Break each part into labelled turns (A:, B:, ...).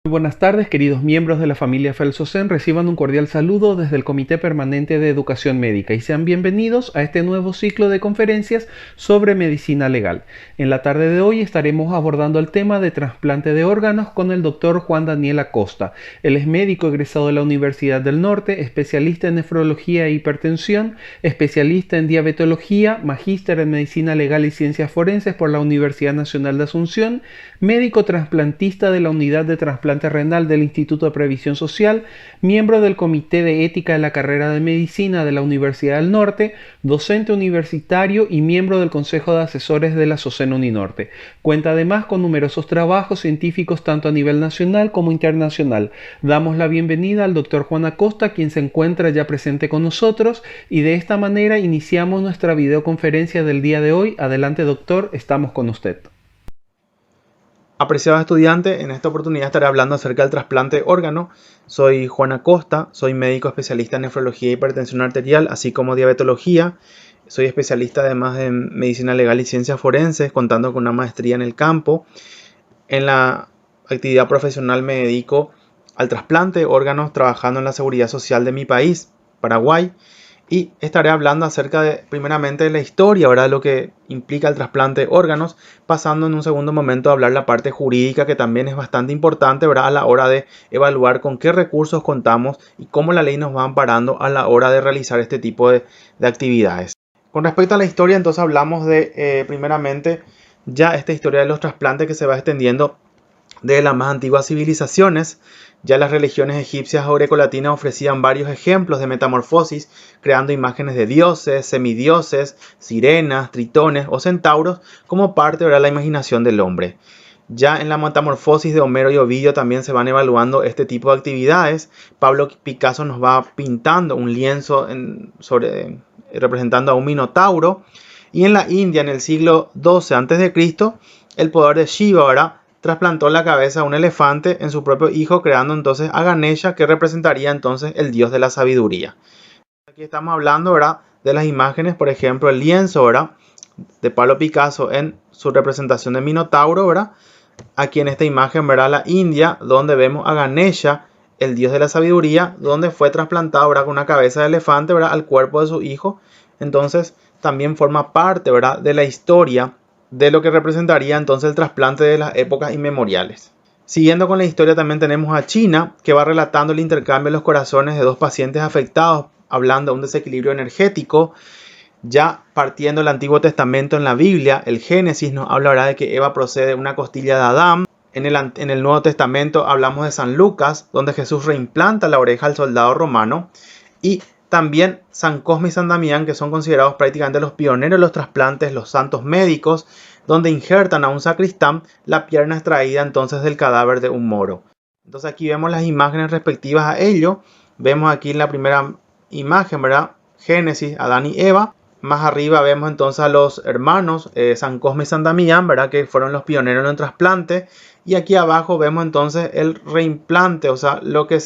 A: Muy buenas tardes, queridos miembros de la familia Felsosen. Reciban un cordial saludo desde el Comité Permanente de Educación Médica y sean bienvenidos a este nuevo ciclo de conferencias sobre medicina legal. En la tarde de hoy estaremos abordando el tema de trasplante de órganos con el doctor Juan Daniel Acosta. Él es médico egresado de la Universidad del Norte, especialista en nefrología e hipertensión, especialista en diabetología, magíster en medicina legal y ciencias forenses por la Universidad Nacional de Asunción, médico trasplantista de la Unidad de Trasplante Renal del Instituto de Previsión Social, miembro del Comité de Ética de la Carrera de Medicina de la Universidad del Norte, docente universitario y miembro del Consejo de Asesores de la SOSEN Uninorte. Cuenta además con numerosos trabajos científicos tanto a nivel nacional como internacional. Damos la bienvenida al doctor Juan Acosta, quien se encuentra ya presente con nosotros, y de esta manera iniciamos nuestra videoconferencia del día de hoy. Adelante, doctor, estamos con usted.
B: Apreciado estudiante, en esta oportunidad estaré hablando acerca del trasplante de órgano. Soy Juan Acosta, soy médico especialista en nefrología y hipertensión arterial, así como diabetología. Soy especialista además en medicina legal y ciencias forenses, contando con una maestría en el campo. En la actividad profesional me dedico al trasplante de órganos, trabajando en la seguridad social de mi país, Paraguay. Y estaré hablando acerca de, primeramente, de la historia, ¿verdad? Lo que implica el trasplante de órganos, pasando en un segundo momento a hablar la parte jurídica, que también es bastante importante, ¿verdad? A la hora de evaluar con qué recursos contamos y cómo la ley nos va amparando a la hora de realizar este tipo de actividades. Con respecto a la historia, entonces hablamos de, primeramente, ya esta historia de los trasplantes que se va extendiendo de las más antiguas civilizaciones. Ya las religiones egipcias o grecolatinas ofrecían varios ejemplos de metamorfosis, creando imágenes de dioses, semidioses, sirenas, tritones o centauros como parte de la imaginación del hombre. Ya en la metamorfosis de Homero y Ovidio también se van evaluando este tipo de actividades. Pablo Picasso nos va pintando un lienzo representando a un minotauro. Y en la India, en el siglo XII a.C., el poder de Shiva, ¿verdad?, trasplantó la cabeza a un elefante en su propio hijo, creando entonces a Ganesha, que representaría entonces el dios de la sabiduría. Aquí estamos hablando, ¿verdad?, de las imágenes, por ejemplo, el lienzo, ¿verdad?, de Pablo Picasso en su representación de Minotauro, ¿verdad? Aquí en esta imagen, ¿verdad?, la India, donde vemos a Ganesha, el dios de la sabiduría, donde fue trasplantado, ¿verdad?, con una cabeza de elefante, ¿verdad?, al cuerpo de su hijo. Entonces también forma parte, ¿verdad?, de la historia de lo que representaría entonces el trasplante de las épocas inmemoriales. Siguiendo con la historia, también tenemos a China, que va relatando el intercambio de los corazones de dos pacientes afectados, hablando de un desequilibrio energético. Ya partiendo del Antiguo Testamento, en la Biblia, el Génesis nos habla, ¿verdad?, de que Eva procede de una costilla de Adán. En el Nuevo Testamento hablamos de San Lucas, donde Jesús reimplanta la oreja al soldado romano. Y también San Cosme y San Damián, que son considerados prácticamente los pioneros de los trasplantes, los santos médicos, donde injertan a un sacristán la pierna extraída entonces del cadáver de un moro. Entonces aquí vemos las imágenes respectivas a ello. Vemos aquí en la primera imagen, ¿verdad?, Génesis, Adán y Eva. Más arriba vemos entonces a los hermanos San Cosme y San Damián, ¿verdad?, que fueron los pioneros en el trasplante. Y aquí abajo vemos entonces el reimplante, o sea, lo que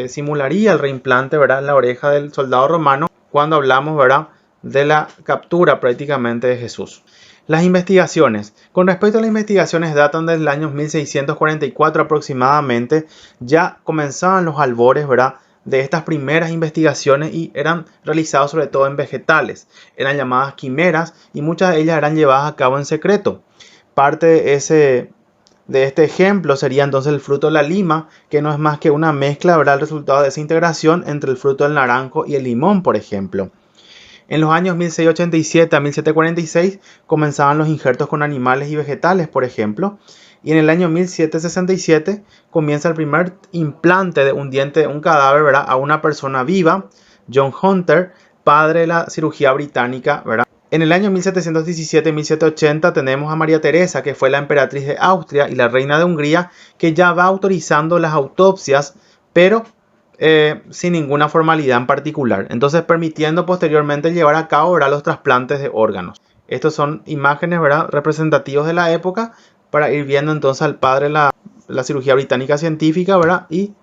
B: simularía el reimplante, ¿verdad?, en la oreja del soldado romano, cuando hablamos, ¿verdad?, de la captura prácticamente de Jesús. Las investigaciones. Con respecto a las investigaciones, datan del año 1644 aproximadamente. Ya comenzaban los albores, ¿verdad?, de estas primeras investigaciones, y eran realizadas sobre todo en vegetales. Eran llamadas quimeras y muchas de ellas eran llevadas a cabo en secreto. Parte de este ejemplo sería entonces el fruto de la lima, que no es más que una mezcla, ¿verdad?, el resultado de esa integración entre el fruto del naranjo y el limón, por ejemplo. En los años 1687 a 1746 comenzaban los injertos con animales y vegetales, por ejemplo. Y en el año 1767 comienza el primer implante de un diente de un cadáver, ¿verdad?, a una persona viva, John Hunter, padre de la cirugía británica, ¿verdad? En el año 1717 y 1780 tenemos a María Teresa, que fue la emperatriz de Austria y la reina de Hungría, que ya va autorizando las autopsias, pero sin ninguna formalidad en particular. Entonces permitiendo posteriormente llevar a cabo, ¿verdad?, los trasplantes de órganos. Estos son imágenes, ¿verdad?, representativos de la época, para ir viendo entonces al padre de la cirugía británica científica, ¿verdad? Y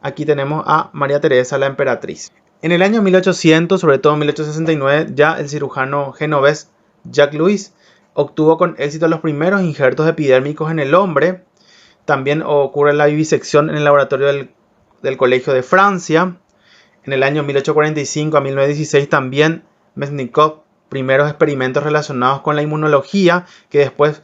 B: aquí tenemos a María Teresa, la emperatriz. En el año 1800, sobre todo en 1869, ya el cirujano genovés Jacques Louis obtuvo con éxito los primeros injertos epidérmicos en el hombre. También ocurre la vivisección en el laboratorio del Colegio de Francia. En el año 1845 a 1916 también Mesnikov, primeros experimentos relacionados con la inmunología que después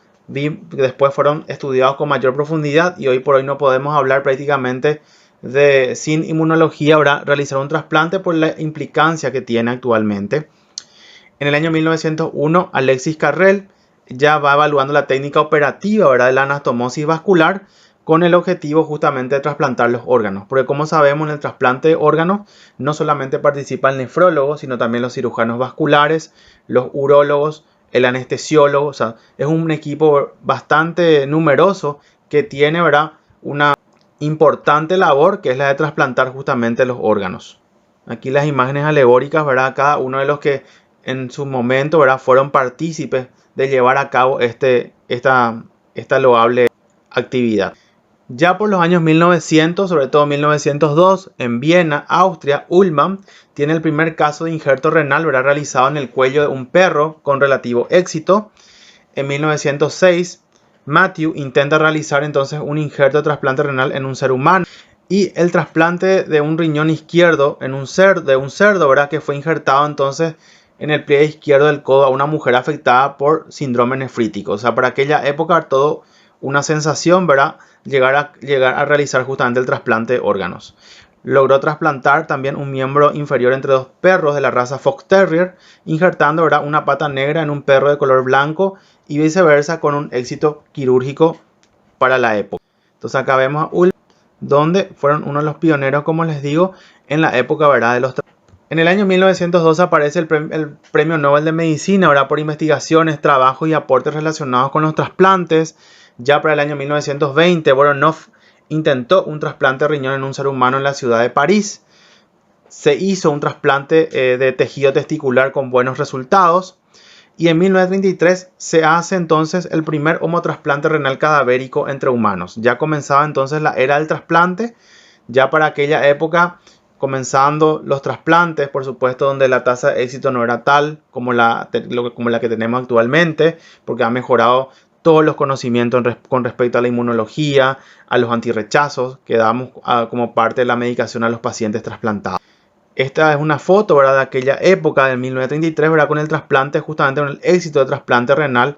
B: fueron estudiados con mayor profundidad, y hoy por hoy no podemos hablar prácticamente de sin inmunología realizar un trasplante por la implicancia que tiene actualmente. En el año 1901 Alexis Carrel ya va evaluando la técnica operativa, ¿verdad?, de la anastomosis vascular, con el objetivo justamente de trasplantar los órganos. Porque como sabemos, en el trasplante de órganos no solamente participa el nefrólogo, sino también los cirujanos vasculares, los urólogos, el anestesiólogo. O sea, es un equipo bastante numeroso que tiene, ¿verdad?, una importante labor, que es la de trasplantar justamente los órganos. Aquí las imágenes alegóricas, ¿verdad?, cada uno de los que en su momento, ¿verdad?, fueron partícipes de llevar a cabo esta loable actividad. Ya por los años 1900, sobre todo 1902, en Viena, Austria, Ullmann tiene el primer caso de injerto renal, ¿verdad?, realizado en el cuello de un perro con relativo éxito. En 1906, Matthew intenta realizar entonces un injerto de trasplante renal en un ser humano. Y el trasplante de un riñón izquierdo de un cerdo, ¿verdad?, que fue injertado entonces en el pliegue izquierdo del codo a una mujer afectada por síndrome nefrítico. O sea, para aquella época todo una sensación, ¿verdad?, llegar a realizar justamente el trasplante de órganos. Logró trasplantar también un miembro inferior entre dos perros de la raza Fox Terrier, injertando, ¿verdad?, una pata negra en un perro de color blanco, y viceversa, con un éxito quirúrgico para la época. Entonces acá vemos a Ullmann, donde fueron uno de los pioneros, como les digo, en la época, ¿verdad?, de los trasplantes. En el año 1902 aparece el Premio Nobel de Medicina, ¿verdad?, por investigaciones, trabajos y aportes relacionados con los trasplantes. Ya para el año 1920, Voronov intentó un trasplante de riñón en un ser humano en la ciudad de París. Se hizo un trasplante de tejido testicular con buenos resultados. Y en 1933 se hace entonces el primer homotrasplante renal cadavérico entre humanos. Ya comenzaba entonces la era del trasplante. Ya para aquella época, comenzando los trasplantes, por supuesto, donde la tasa de éxito no era tal como la que tenemos actualmente, porque ha mejorado todos los conocimientos con respecto a la inmunología, a los antirrechazos que damos como parte de la medicación a los pacientes trasplantados. Esta es una foto, ¿verdad?, de aquella época, del 1933, ¿verdad?, con el trasplante, justamente con el éxito de trasplante renal.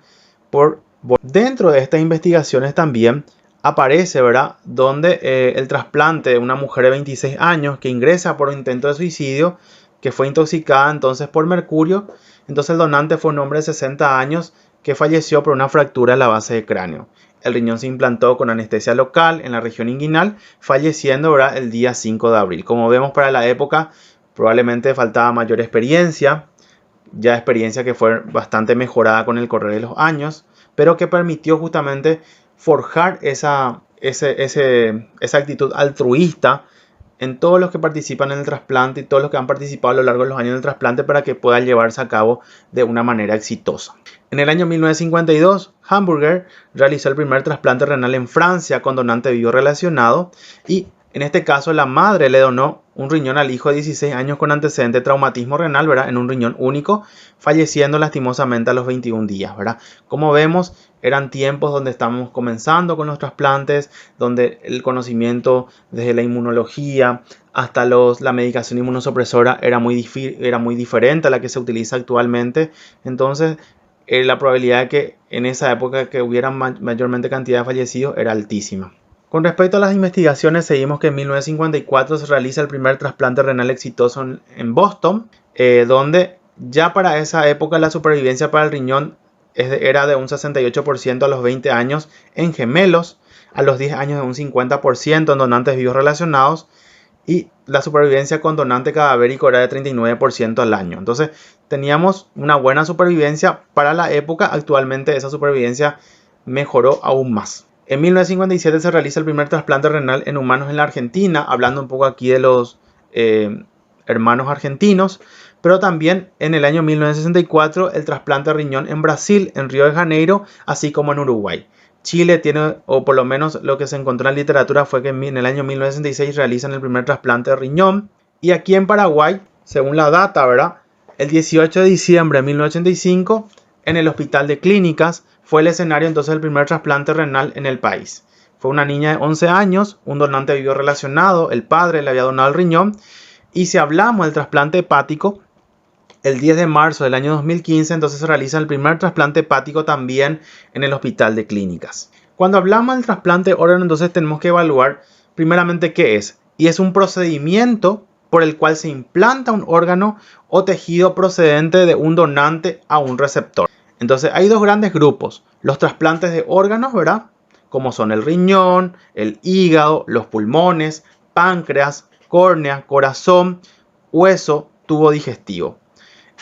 B: Dentro de estas investigaciones también aparece, ¿verdad?, donde el trasplante de una mujer de 26 años que ingresa por un intento de suicidio, que fue intoxicada entonces por mercurio. Entonces el donante fue un hombre de 60 años que falleció por una fractura en la base del cráneo. El riñón se implantó con anestesia local en la región inguinal, falleciendo, ¿verdad?, el día 5 de abril. Como vemos, para la época probablemente faltaba mayor experiencia, ya experiencia que fue bastante mejorada con el correr de los años, pero que permitió justamente forjar esa actitud altruista en todos los que participan en el trasplante y todos los que han participado a lo largo de los años en el trasplante, para que pueda llevarse a cabo de una manera exitosa. En el año 1952, Hamburger realizó el primer trasplante renal en Francia con donante vivo relacionado, y en este caso la madre le donó un riñón al hijo de 16 años con antecedente de traumatismo renal, ¿verdad?, en un riñón único, falleciendo lastimosamente a los 21 días, ¿verdad? Como vemos, eran tiempos donde estamos comenzando con los trasplantes, donde el conocimiento desde la inmunología hasta la medicación inmunosupresora era muy diferente a la que se utiliza actualmente. Entonces, la probabilidad de que en esa época que hubiera mayormente cantidad de fallecidos era altísima. Con respecto a las investigaciones, seguimos que en 1954 se realiza el primer trasplante renal exitoso en Boston, donde ya para esa época la supervivencia para el riñón era de un 68% a los 20 años en gemelos, a los 10 años de un 50% en donantes vivos relacionados, y la supervivencia con donante cadavérico era de 39% al año. Entonces teníamos una buena supervivencia para la época. Actualmente esa supervivencia mejoró aún más. En 1957 se realiza el primer trasplante renal en humanos en la Argentina, hablando un poco aquí de los hermanos argentinos, pero también en el año 1964 el trasplante de riñón en Brasil, en Río de Janeiro, así como en Uruguay. Chile tiene, o por lo menos lo que se encontró en la literatura fue que en el año 1966 realizan el primer trasplante de riñón. Y aquí en Paraguay, según la data, ¿verdad?, el 18 de diciembre de 1985, en el Hospital de Clínicas, fue el escenario entonces del primer trasplante renal en el país. Fue una niña de 11 años, un donante vivo relacionado, el padre le había donado el riñón. Y si hablamos del trasplante hepático, el 10 de marzo del año 2015, entonces se realiza el primer trasplante hepático también en el Hospital de Clínicas. Cuando hablamos del trasplante de órgano, entonces tenemos que evaluar primeramente qué es. Y es un procedimiento por el cual se implanta un órgano o tejido procedente de un donante a un receptor. Entonces hay dos grandes grupos. Los trasplantes de órganos, ¿verdad? Como son el riñón, el hígado, los pulmones, páncreas, córnea, corazón, hueso, tubo digestivo.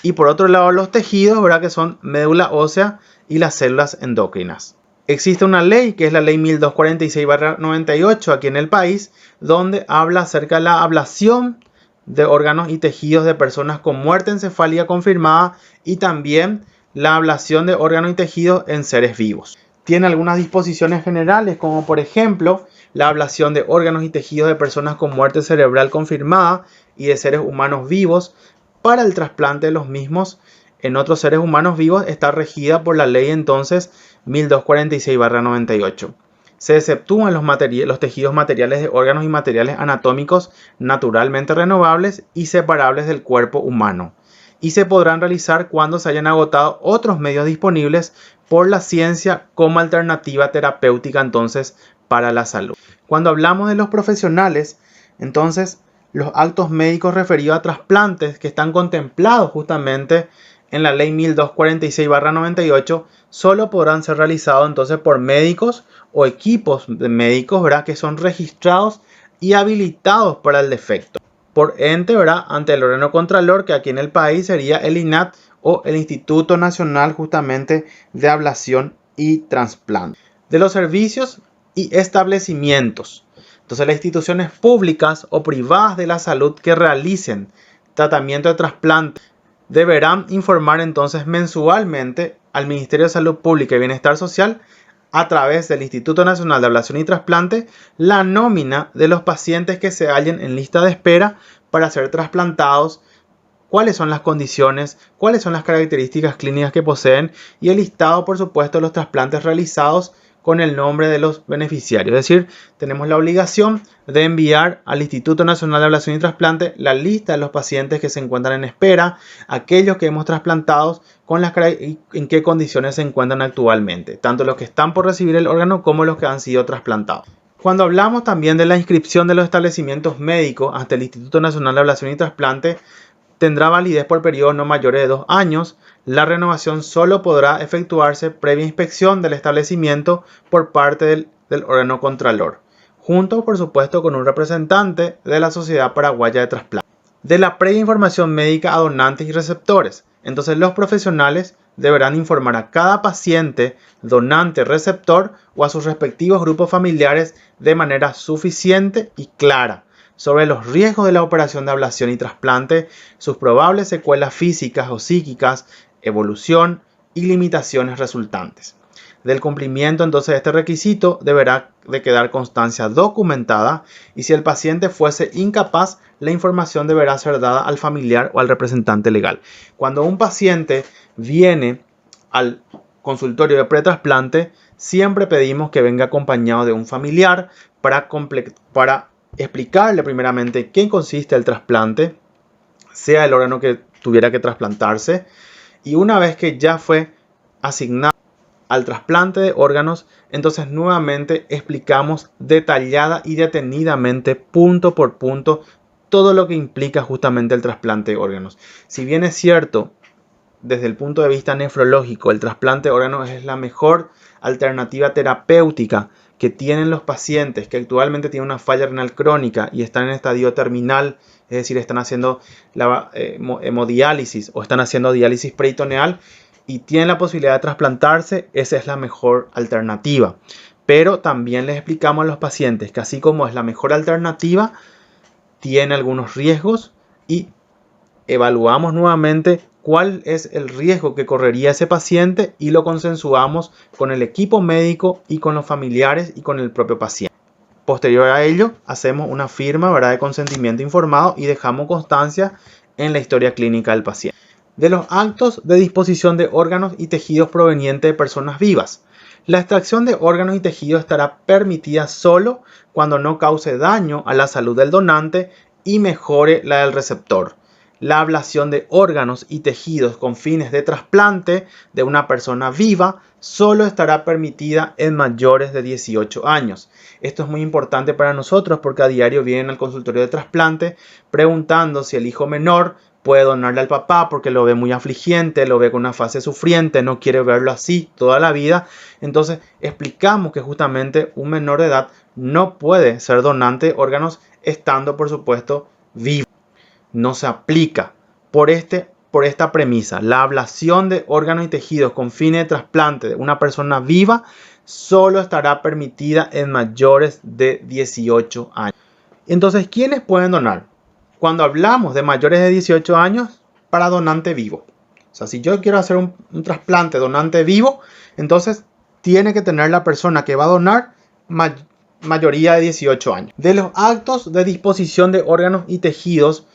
B: Y por otro lado los tejidos, ¿verdad? Que son médula ósea y las células endócrinas. Existe una ley que es la ley 1246/98 aquí en el país, donde habla acerca de la ablación de órganos y tejidos de personas con muerte encefálica confirmada y también la ablación de órganos y tejidos en seres vivos. Tiene algunas disposiciones generales, como por ejemplo la ablación de órganos y tejidos de personas con muerte cerebral confirmada y de seres humanos vivos. Para el trasplante de los mismos en otros seres humanos vivos está regida por la ley entonces 1246/98. Se exceptúan los tejidos materiales de órganos y materiales anatómicos naturalmente renovables y separables del cuerpo humano. Y se podrán realizar cuando se hayan agotado otros medios disponibles por la ciencia como alternativa terapéutica entonces para la salud. Cuando hablamos de los profesionales, entonces los actos médicos referidos a trasplantes que están contemplados justamente en la ley 1246/98 solo podrán ser realizados entonces por médicos o equipos de médicos, ¿verdad? Que son registrados y habilitados para el defecto por ente, ¿verdad? Ante el órgano contralor, que aquí en el país sería el INAT o el Instituto Nacional justamente de Ablación y Trasplante. De los servicios y establecimientos. Entonces las instituciones públicas o privadas de la salud que realicen tratamiento de trasplante deberán informar entonces mensualmente al Ministerio de Salud Pública y Bienestar Social a través del Instituto Nacional de Ablación y Trasplante la nómina de los pacientes que se hallen en lista de espera para ser trasplantados, cuáles son las condiciones, cuáles son las características clínicas que poseen y el listado, por supuesto, de los trasplantes realizados con el nombre de los beneficiarios. Es decir, tenemos la obligación de enviar al Instituto Nacional de Ablación y Trasplante la lista de los pacientes que se encuentran en espera, aquellos que hemos trasplantado, y en qué condiciones se encuentran actualmente, tanto los que están por recibir el órgano como los que han sido trasplantados. Cuando hablamos también de la inscripción de los establecimientos médicos ante el Instituto Nacional de Ablación y Trasplante, tendrá validez por periodos no mayores de 2 años. La renovación solo podrá efectuarse previa inspección del establecimiento por parte del órgano contralor, junto por supuesto con un representante de la Sociedad Paraguaya de Trasplante. De la previa información médica a donantes y receptores. Entonces los profesionales deberán informar a cada paciente, donante, receptor o a sus respectivos grupos familiares de manera suficiente y clara sobre los riesgos de la operación de ablación y trasplante, sus probables secuelas físicas o psíquicas, evolución y limitaciones resultantes. Del cumplimiento entonces de este requisito deberá de quedar constancia documentada y si el paciente fuese incapaz, la información deberá ser dada al familiar o al representante legal. Cuando un paciente viene al consultorio de pretrasplante, siempre pedimos que venga acompañado de un familiar para explicarle primeramente qué consiste el trasplante, sea el órgano que tuviera que trasplantarse, y una vez que ya fue asignado al trasplante de órganos, entonces nuevamente explicamos detallada y detenidamente, punto por punto, todo lo que implica justamente el trasplante de órganos. Si bien es cierto, desde el punto de vista nefrológico, el trasplante de órganos es la mejor alternativa terapéutica que tienen los pacientes que actualmente tienen una falla renal crónica y están en estadio terminal, es decir, están haciendo hemodiálisis o están haciendo diálisis peritoneal y tienen la posibilidad de trasplantarse, esa es la mejor alternativa. Pero también les explicamos a los pacientes que así como es la mejor alternativa, tiene algunos riesgos y evaluamos nuevamente cuál es el riesgo que correría ese paciente y lo consensuamos con el equipo médico y con los familiares y con el propio paciente. Posterior a ello, hacemos una firma, ¿verdad?, de consentimiento informado y dejamos constancia en la historia clínica del paciente. De los actos de disposición de órganos y tejidos provenientes de personas vivas. La extracción de órganos y tejidos estará permitida solo cuando no cause daño a la salud del donante y mejore la del receptor. La ablación de órganos y tejidos con fines de trasplante de una persona viva solo estará permitida en mayores de 18 años. Esto es muy importante para nosotros porque a diario vienen al consultorio de trasplante preguntando si el hijo menor puede donarle al papá porque lo ve muy afligiente, lo ve con una fase sufriente, no quiere verlo así toda la vida. Entonces explicamos que justamente un menor de edad no puede ser donante de órganos estando, por supuesto, vivo. No se aplica por esta premisa. La ablación de órganos y tejidos con fines de trasplante de una persona viva solo estará permitida en mayores de 18 años. Entonces, ¿quiénes pueden donar? Cuando hablamos de mayores de 18 años, para donante vivo. O sea, si yo quiero hacer un trasplante donante vivo, entonces tiene que tener la persona que va a donar mayoría de 18 años. De los actos de disposición de órganos y tejidos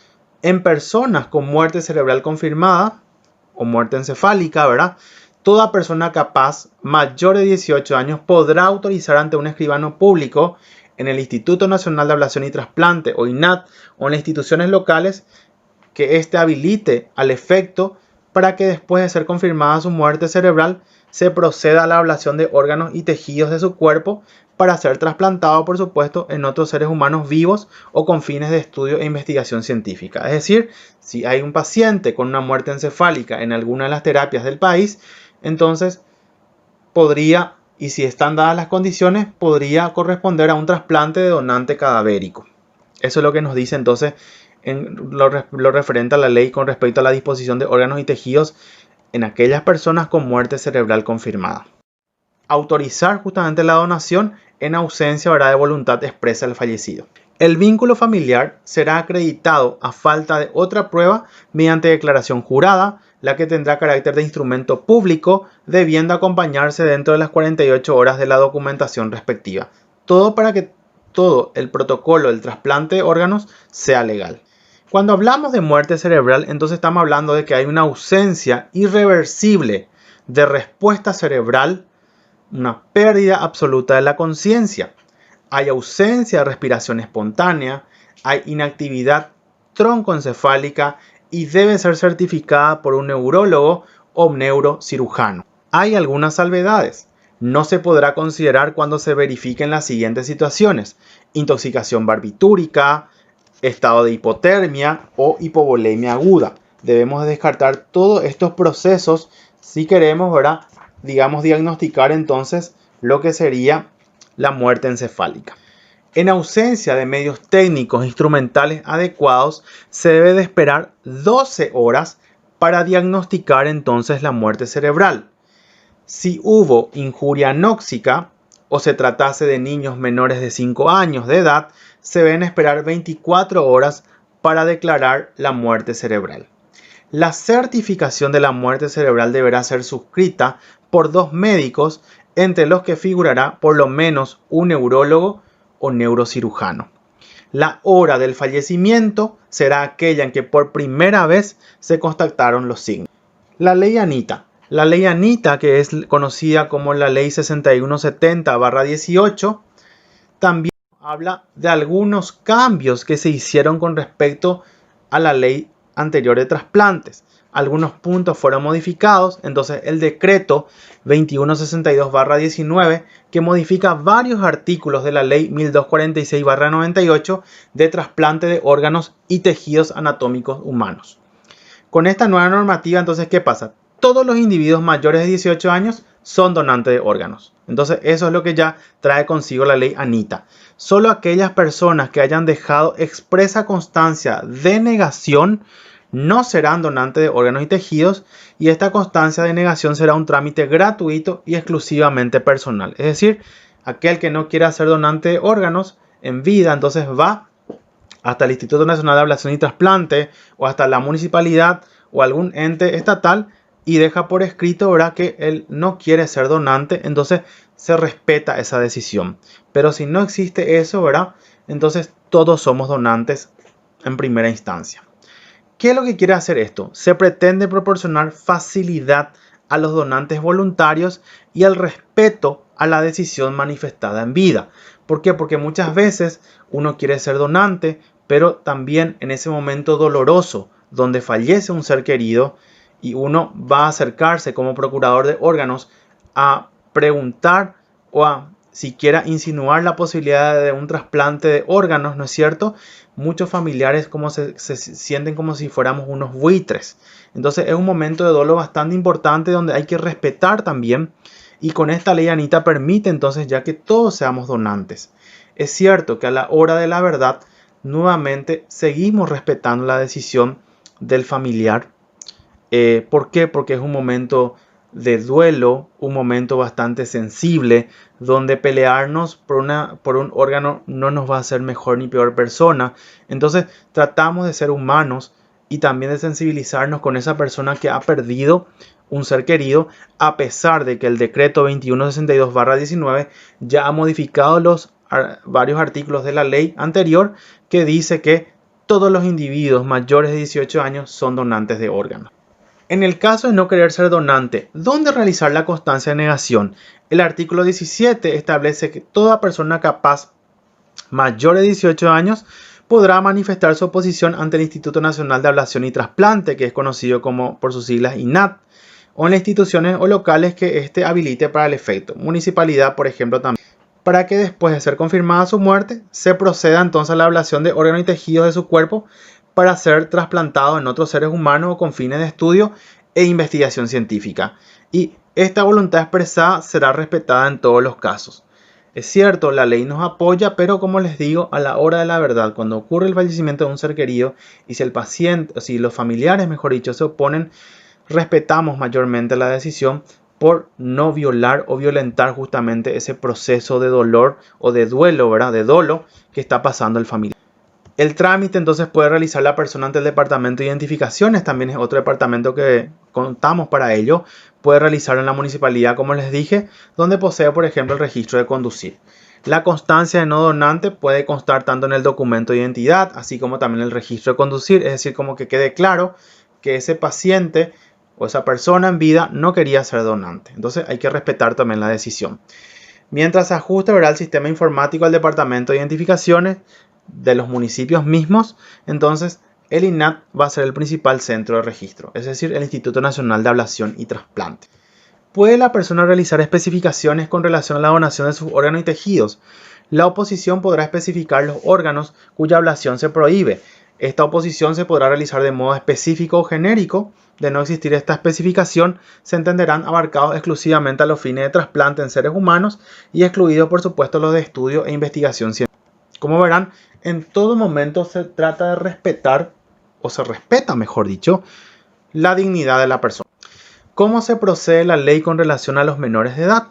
B: en personas con muerte cerebral confirmada o muerte encefálica, ¿verdad? Toda persona capaz mayor de 18 años podrá autorizar ante un escribano público en el Instituto Nacional de Ablación y Trasplante o INAT o en las instituciones locales que éste habilite al efecto para que después de ser confirmada su muerte cerebral se proceda a la ablación de órganos y tejidos de su cuerpo para ser trasplantado, por supuesto, en otros seres humanos vivos o con fines de estudio e investigación científica. Es decir, si hay un paciente con una muerte encefálica en alguna de las terapias del país, entonces podría, y si están dadas las condiciones, podría corresponder a un trasplante de donante cadavérico. Eso es lo que nos dice entonces en lo referente a la ley con respecto a la disposición de órganos y tejidos en aquellas personas con muerte cerebral confirmada. Autorizar justamente la donación en ausencia, ¿verdad?, de voluntad expresa del fallecido. El vínculo familiar será acreditado a falta de otra prueba mediante declaración jurada, la que tendrá carácter de instrumento público, debiendo acompañarse dentro de las 48 horas de la documentación respectiva. Todo para que todo el protocolo del trasplante de órganos sea legal. Cuando hablamos de muerte cerebral, entonces estamos hablando de que hay una ausencia irreversible de respuesta cerebral, una pérdida absoluta de la conciencia. Hay ausencia de respiración espontánea, hay inactividad troncoencefálica y debe ser certificada por un neurólogo o neurocirujano. Hay algunas salvedades. No se podrá considerar cuando se verifiquen las siguientes situaciones: intoxicación barbitúrica, estado de hipotermia o hipovolemia aguda. Debemos descartar todos estos procesos si queremos, ¿verdad?, digamos, diagnosticar entonces lo que sería la muerte encefálica. En ausencia de medios técnicos e instrumentales adecuados, se debe de esperar 12 horas para diagnosticar entonces la muerte cerebral. Si hubo injuria anóxica o se tratase de niños menores de 5 años de edad, se deben esperar 24 horas para declarar la muerte cerebral. La certificación de la muerte cerebral deberá ser suscrita por 2 médicos, entre los que figurará por lo menos un neurólogo o neurocirujano. La hora del fallecimiento será aquella en que por primera vez se constataron los signos. La ley Anita. La ley Anita, que es conocida como la ley 6170/18, también habla de algunos cambios que se hicieron con respecto a la ley anterior de trasplantes. Algunos puntos fueron modificados, entonces el decreto 2162/19, que modifica varios artículos de la ley 1246/98 de trasplante de órganos y tejidos anatómicos humanos. Con esta nueva normativa, entonces, ¿qué pasa? Todos los individuos mayores de 18 años son donantes de órganos. Entonces, eso es lo que ya trae consigo la ley Anita. Solo aquellas personas que hayan dejado expresa constancia de negación no serán donantes de órganos y tejidos, y esta constancia de negación será un trámite gratuito y exclusivamente personal. Es decir, aquel que no quiera ser donante de órganos en vida, entonces va hasta el Instituto Nacional de Ablación y Trasplante o hasta la municipalidad o algún ente estatal y deja por escrito, ¿verdad?, que él no quiere ser donante. Entonces se respeta esa decisión. Pero si no existe eso, ¿verdad?, entonces todos somos donantes en primera instancia. ¿Qué es lo que quiere hacer esto? Se pretende proporcionar facilidad a los donantes voluntarios y el respeto a la decisión manifestada en vida. ¿Por qué? Porque muchas veces uno quiere ser donante, pero también en ese momento doloroso donde fallece un ser querido y uno va a acercarse como procurador de órganos a preguntar o a siquiera insinuar la posibilidad de un trasplante de órganos, ¿no es cierto? Muchos familiares se sienten como si fuéramos unos buitres. Entonces es un momento de dolor bastante importante donde hay que respetar también, y con esta ley Anita permite entonces ya que todos seamos donantes. Es cierto que a la hora de la verdad nuevamente seguimos respetando la decisión del familiar. ¿Por qué? Porque es un momento de duelo, un momento bastante sensible, donde pelearnos por un órgano no nos va a hacer mejor ni peor persona. Entonces tratamos de ser humanos y también de sensibilizarnos con esa persona que ha perdido un ser querido, a pesar de que el decreto 2162/19 ya ha modificado los varios artículos de la ley anterior que dice que todos los individuos mayores de 18 años son donantes de órganos. En el caso de no querer ser donante, ¿dónde realizar la constancia de negación? El artículo 17 establece que toda persona capaz mayor de 18 años podrá manifestar su oposición ante el Instituto Nacional de Ablación y Trasplante, que es conocido por sus siglas INAT, o en las instituciones o locales que éste habilite para el efecto. Municipalidad, por ejemplo, también. Para que después de ser confirmada su muerte, se proceda entonces a la ablación de órganos y tejidos de su cuerpo para ser trasplantado en otros seres humanos o con fines de estudio e investigación científica. Y esta voluntad expresada será respetada en todos los casos. Es cierto, la ley nos apoya, pero como les digo, a la hora de la verdad, cuando ocurre el fallecimiento de un ser querido y si el paciente, o si los familiares, mejor dicho, se oponen, respetamos mayormente la decisión por no violar o violentar justamente ese proceso de dolor o de duelo, ¿verdad? De dolo que está pasando el familiar. El trámite entonces puede realizar la persona ante el departamento de identificaciones, también es otro departamento que contamos para ello. Puede realizarlo en la municipalidad, como les dije, donde posee, por ejemplo, el registro de conducir. La constancia de no donante puede constar tanto en el documento de identidad, así como también en el registro de conducir, es decir, como que quede claro que ese paciente o esa persona en vida no quería ser donante. Entonces hay que respetar también la decisión. Mientras se ajusta, ¿verdad?, el sistema informático al departamento de identificaciones de los municipios mismos, entonces el INAT va a ser el principal centro de registro, es decir, el Instituto Nacional de Ablación y Trasplante. ¿Puede la persona realizar especificaciones con relación a la donación de sus órganos y tejidos? La oposición podrá especificar los órganos cuya ablación se prohíbe. Esta oposición se podrá realizar de modo específico o genérico. De no existir esta especificación, se entenderán abarcados exclusivamente a los fines de trasplante en seres humanos y excluidos, por supuesto, los de estudio e investigación científica. Como verán, en todo momento se trata de respetar, o se respeta, mejor dicho, la dignidad de la persona. ¿Cómo se procede la ley con relación a los menores de edad?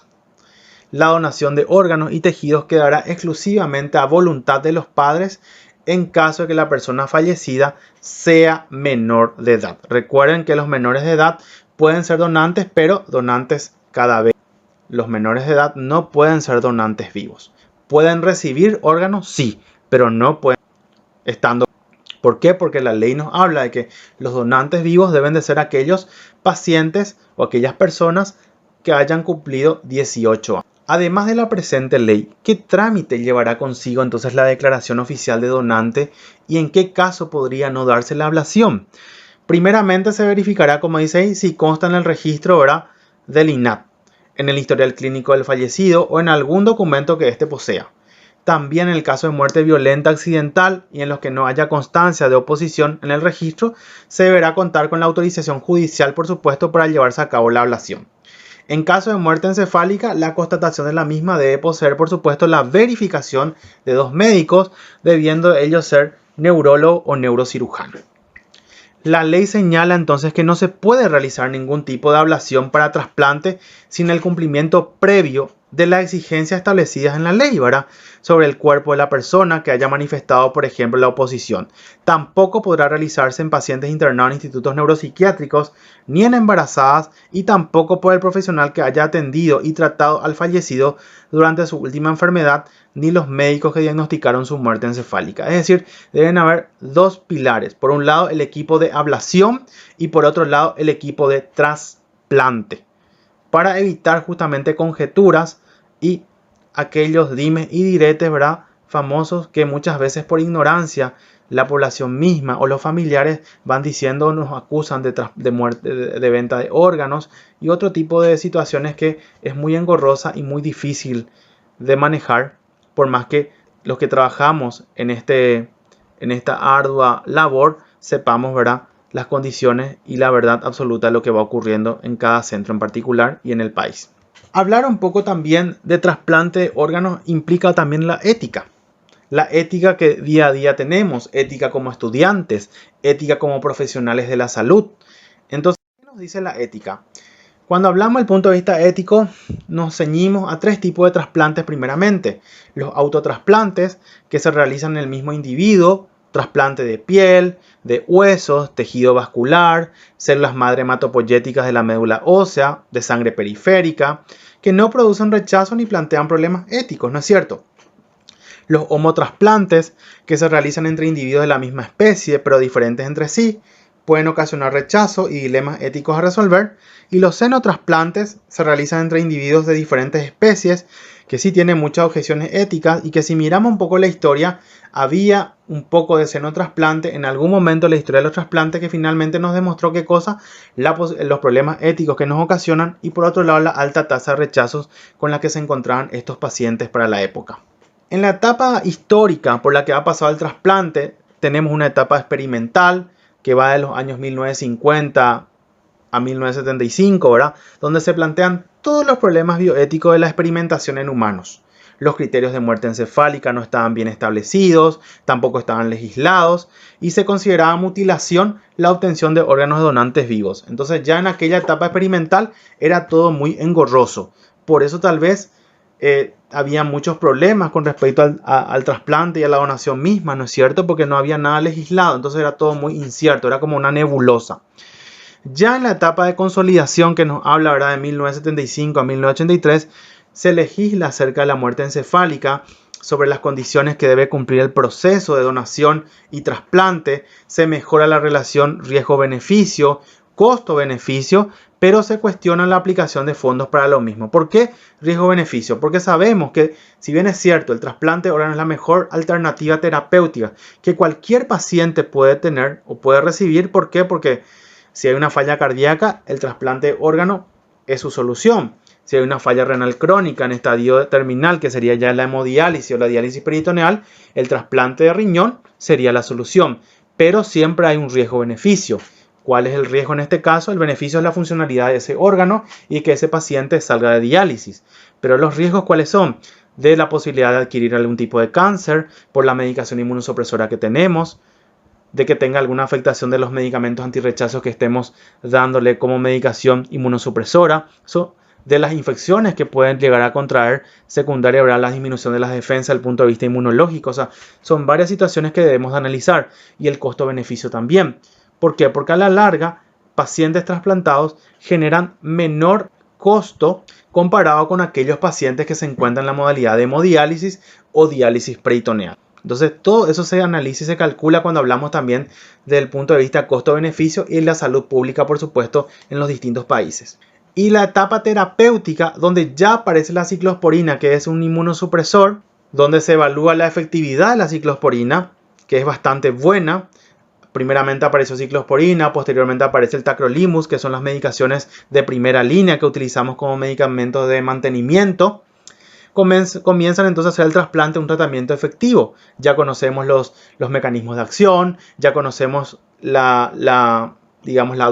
B: La donación de órganos y tejidos quedará exclusivamente a voluntad de los padres en caso de que la persona fallecida sea menor de edad. Recuerden que los menores de edad pueden ser donantes, pero donantes cada vez. Los menores de edad no pueden ser donantes vivos. ¿Pueden recibir órganos? Sí, pero no pueden estando. ¿Por qué? Porque la ley nos habla de que los donantes vivos deben de ser aquellos pacientes o aquellas personas que hayan cumplido 18 años. Además de la presente ley, ¿qué trámite llevará consigo entonces la declaración oficial de donante y en qué caso podría no darse la ablación? Primeramente se verificará, como dice ahí, si consta en el registro, ¿verdad?, del INAT, en el historial clínico del fallecido o en algún documento que éste posea. También en el caso de muerte violenta accidental y en los que no haya constancia de oposición en el registro, se deberá contar con la autorización judicial, por supuesto, para llevarse a cabo la ablación. En caso de muerte encefálica, la constatación de la misma debe poseer, por supuesto, la verificación de 2 médicos, debiendo ellos ser neurólogo o neurocirujano. La ley señala entonces que no se puede realizar ningún tipo de ablación para trasplante sin el cumplimiento previo de las exigencias establecidas en la ley, ¿verdad?, sobre el cuerpo de la persona que haya manifestado, por ejemplo, la oposición. Tampoco podrá realizarse en pacientes internados en institutos neuropsiquiátricos, ni en embarazadas, y tampoco por el profesional que haya atendido y tratado al fallecido durante su última enfermedad, ni los médicos que diagnosticaron su muerte encefálica. Es decir, deben haber 2 pilares. Por un lado, el equipo de ablación y por otro lado, el equipo de trasplante. para evitar justamente conjeturas y aquellos dimes y diretes, ¿verdad?, famosos que muchas veces por ignorancia la población misma o los familiares van diciendo, nos acusan de muerte, de venta de órganos y otro tipo de situaciones que es muy engorrosa y muy difícil de manejar, por más que los que trabajamos en esta ardua labor sepamos, ¿verdad?, las condiciones y la verdad absoluta de lo que va ocurriendo en cada centro en particular y en el país. Hablar un poco también de trasplante de órganos implica también la ética. La ética que día a día tenemos, ética como estudiantes, ética como profesionales de la salud. Entonces, ¿qué nos dice la ética? Cuando hablamos del punto de vista ético, nos ceñimos a 3 tipos de trasplantes primeramente. Los autotrasplantes, que se realizan en el mismo individuo, trasplante de piel, de huesos, tejido vascular, células madre hematopoyéticas de la médula ósea, de sangre periférica, que no producen rechazo ni plantean problemas éticos, ¿no es cierto? Los homotrasplantes, que se realizan entre individuos de la misma especie, pero diferentes entre sí, pueden ocasionar rechazo y dilemas éticos a resolver. Y los xenotrasplantes se realizan entre individuos de diferentes especies, que sí tienen muchas objeciones éticas y que si miramos un poco la historia, había un poco de xenotrasplante en algún momento de la historia de los trasplantes que finalmente nos demostró qué cosa, los problemas éticos que nos ocasionan y por otro lado la alta tasa de rechazos con la que se encontraban estos pacientes para la época. En la etapa histórica por la que ha pasado el trasplante, tenemos una etapa experimental que va de los años 1950 a 1975, ¿verdad?, donde se plantean todos los problemas bioéticos de la experimentación en humanos. Los criterios de muerte encefálica no estaban bien establecidos, tampoco estaban legislados y se consideraba mutilación la obtención de órganos de donantes vivos. Entonces ya en aquella etapa experimental era todo muy engorroso. Por eso tal vez había muchos problemas con respecto al trasplante y a la donación misma, ¿no es cierto? Porque no había nada legislado, entonces era todo muy incierto, era como una nebulosa. Ya en la etapa de consolidación que nos habla, ¿verdad?, de 1975 a 1983, se legisla acerca de la muerte encefálica, sobre las condiciones que debe cumplir el proceso de donación y trasplante, se mejora la relación riesgo-beneficio, costo-beneficio, pero se cuestiona la aplicación de fondos para lo mismo. ¿Por qué riesgo-beneficio? Porque sabemos que, si bien es cierto, el trasplante de órganos es la mejor alternativa terapéutica que cualquier paciente puede tener o puede recibir. ¿Por qué? Porque si hay una falla cardíaca, el trasplante de órgano es su solución. Si hay una falla renal crónica en estadio terminal, que sería ya la hemodiálisis o la diálisis peritoneal, el trasplante de riñón sería la solución. Pero siempre hay un riesgo-beneficio. ¿Cuál es el riesgo en este caso? El beneficio es la funcionalidad de ese órgano y que ese paciente salga de diálisis. Pero los riesgos, ¿cuáles son? De la posibilidad de adquirir algún tipo de cáncer por la medicación inmunosupresora que tenemos, de que tenga alguna afectación de los medicamentos antirrechazos que estemos dándole como medicación inmunosupresora, de las infecciones que pueden llegar a contraer secundaria a la disminución de las defensas desde el punto de vista inmunológico. O sea, son varias situaciones que debemos analizar y el costo-beneficio también. ¿Por qué? Porque a la larga, pacientes trasplantados generan menor costo comparado con aquellos pacientes que se encuentran en la modalidad de hemodiálisis o diálisis peritoneal. Entonces, todo eso se analiza y se calcula cuando hablamos también del punto de vista costo-beneficio y la salud pública, por supuesto, en los distintos países. Y la etapa terapéutica, donde ya aparece la ciclosporina, que es un inmunosupresor, donde se evalúa la efectividad de la ciclosporina, que es bastante buena. Primeramente apareció ciclosporina, posteriormente aparece el tacrolimus, que son las medicaciones de primera línea que utilizamos como medicamentos de mantenimiento. Comienzan entonces a hacer el trasplante un tratamiento efectivo. Ya conocemos los mecanismos de acción, ya conocemos la